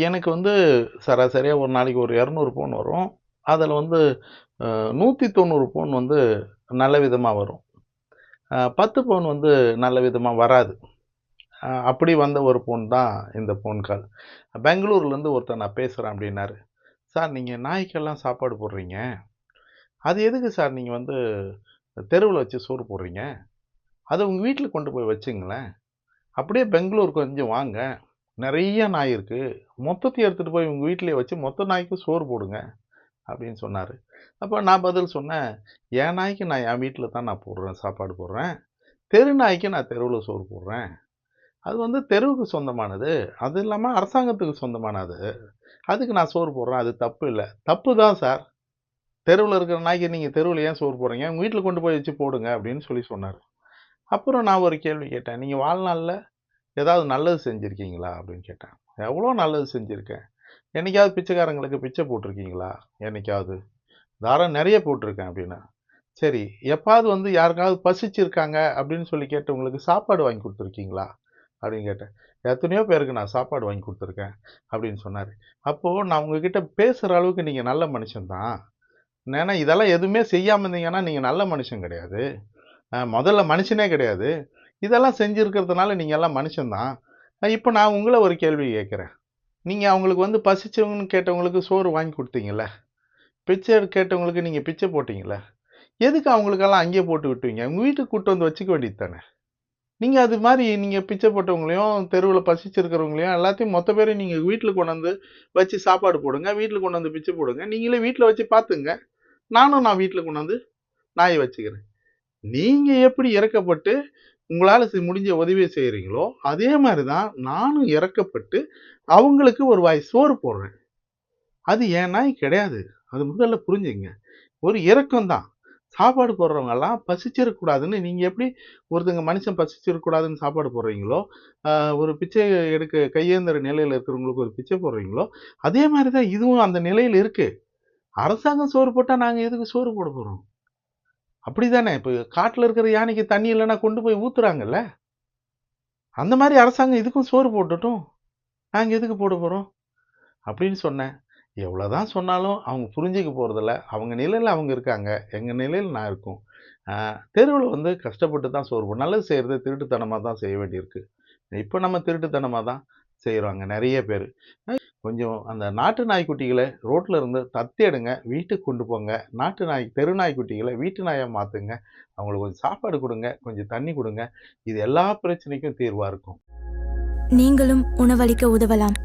எனக்கு வந்து சராசரியா ஒரு நாளைக்கு ஒரு 200 ஃபோன் வரும். அதுல வந்து 190 ஃபோன் வந்து நல்ல விதமா வரும். 10 ஃபோன் வந்து நல்ல விதமா வராது. அப்படி வந்த ஒரு ஃபோன் தான் இந்த ஃபோன் கால். பெங்களூர்லேருந்து ஒருத்தர் நான் பேசுறேன் அப்படின்னாரு. சார் நீங்க நாய்க்கெல்லாம் சாப்பாடு போடுறீங்க. அது எதுக்கு சார் நீங்க வந்து தெருவுல வச்சு சோறு போடுறீங்க? அத உங்க வீட்ல கொண்டு போய் வச்சுங்களேன். அப்படியே பெங்களூர் கொஞ்சம் வாங்க. நெறைய நாய் இருக்கு. மொத்தத்தையும் எடுத்துட்டு போய் உங்க வீட்லயே வச்சு மொத்த நாய்க்கும் சோறு போடுங்க அப்படின்னு சொன்னாரு. அப்ப நான் பதில் சொன்னேன், என் நாய்க்கு நான் என் வீட்ல தான் நான் போடுறேன், சாப்பாடு போடுறேன். தெரு நாய்க்கு நான் தெருவுல சோறு போடுறேன். அது வந்து தெருவுக்கு சொந்தமானது. அது இல்லாம அரசாங்கத்துக்கு சொந்தமானது. அதுக்கு நான் சோறு போடுறேன். அது தப்பு இல்ல. தப்பு தான் சார். தெருவுல இருக்கிற நாய்க்கு நீங்க தெருவுல ஏன் சோறு போடுறீங்க? உங்க வீட்ல கொண்டு போய் வச்சு போடுங்க அப்படின்னு சொல்லி சொன்னாரு. அப்புறம் நான் ஒரு கேள்வி கேட்டேன். நீங்க வாழ்நாள்ல ஏதாவது நல்லது செஞ்சிருக்கீங்களா? அப்படின்னு கேட்டேன். எவ்வளோ நல்லது செஞ்சிருக்கேன். என்னைக்காவது பிச்சைக்காரங்களுக்கு பிச்சை போட்டுருக்கீங்களா? என்னைக்காவது? தாராளம் நெறைய போட்டுருக்கேன் அப்படின்னேன். சரி, எப்பாவது வந்து யாருக்காவது பசிச்சிருக்காங்க அப்படின்னு சொல்லி கேட்டவங்களுக்கு சாப்பாடு வாங்கி குடுத்துருக்கீங்களா? அப்படின்னு கேட்டேன். எத்தனையோ பேருக்கு நான் சாப்பாடு வாங்கி குடுத்துருக்கேன் அப்படின்னு சொன்னாரு. அப்போ நான் உங்ககிட்ட பேசுற அளவுக்கு நீங்க நல்ல மனுஷன் தான். ஏன்னா இதெல்லாம் எதுவுமே செய்யாம இருந்தீங்கன்னா நீங்க நல்ல மனுஷன் கிடையாது. முதல்ல மனுஷனே கிடையாது. இதெல்லாம் செஞ்சிருக்கிறதுனால நீங்க எல்லாம் மனுஷன் தான். இப்ப நான் உங்கள ஒரு கேள்வி கேட்கிறேன். நீங்க அவங்களுக்கு வந்து பசிச்சவங்கன்னு கேட்டவங்களுக்கு சோறு வாங்கி குடுத்தீங்கல்ல? பிச்சை கேட்டவங்களுக்கு நீங்க பிச்சை போட்டீங்கல்ல? எதுக்கு அவங்களுக்கெல்லாம் அங்கேயே போட்டு விட்டீங்க? உங்க வீட்டுக்கு கூட்டு வந்து வச்சுக்க வேண்டியது தானே! நீங்க அது மாரி நீங்க பிச்சை போட்டவங்களையும், தெருவுல பசிச்சிருக்கிறவங்களையும் எல்லாத்தையும் மொத்த பேரையும் நீங்க வீட்ல கொண்டாந்து வச்சு சாப்பாடு போடுங்க. வீட்ல கொண்டாந்து பிச்சை போடுங்க. நீங்களே வீட்ல வச்சு பார்த்துங்க. நான் வீட்ல கொண்டாந்து நாய வச்சுக்கிறேன். நீங்க எப்படி இரக்கப்பட்டு உங்களால முடிஞ்ச உதவிய செய்றீங்களோ, அதே மாரி தான் நானும் இரக்கப்பட்டு அவங்களுக்கு ஒரு வாய் சோறு போடுறேன். அது என் நாய் கிடையாது. அது முதல்ல புரிஞ்சுக்கங்க. ஒரு இரக்கம் தான். சாப்பாடு போடுறவங்கலாம் பசிச்சிருக்கக்கூடாதுன்னு நீங்க எப்படி ஒருத்தங்க மனுஷன் பசிச்சிருக்கக்கூடாதுன்னு சாப்பாடு போடுறீங்களோ, அ ஒரு பிச்சை எடுக்க கையேந்துற நிலையில இருக்கிறவங்களுக்கு ஒரு பிச்சை போடுறீங்களோ, அதே மாரி தான் இதுவும் அந்த நிலையில இருக்கு. அரசாங்கம் சோறு போட்டா நாங்க எதுக்கு சோறு போட போறோம்? அப்படிதானே? இப்ப காட்டுல இருக்கிற யானைக்கு தண்ணி இல்லன்னா கொண்டு போய் ஊத்துறாங்கல்ல. அந்த மாரி அரசாங்கம் இதுக்கும் சோறு போடட்டும். நாங்க எதுக்கு போட போறோம்? அப்படின்னு சொன்னேன். எவ்வளோதான் சொன்னாலும் அவங்க புரிஞ்சுக்க போறதில்ல. அவங்க நிலையில அவங்க இருக்காங்க. எங்க நிலையில நான் இருக்கோம். அ தெருவுல வந்து கஷ்டப்பட்டு தான் சோறு நல்லது செய்றது திருட்டுத்தனமா தான் செய்ய வேண்டியிருக்கு. இப்ப நம்ம திருட்டுத்தனமா தான் செய்றோங்க நெறைய பேரு. கொஞ்சம் அந்த நாட்டு நாய்க்குட்டிகள ரோட்ல இருந்து தத்து எடுங்க. வீட்டுக்கு கொண்டு போங்க. நாட்டு நாய் தெரு நாய்க்குட்டிகள வீட்டு நாயா மாத்துங்க. அவங்களுக்கு கொஞ்சம் சாப்பாடு குடுங்க. கொஞ்சம் தண்ணி குடுங்க. இது எல்லா பிரச்சனைக்கும் தீர்வா இருக்கும். நீங்களும் உணவளிக்க உதவலாம்.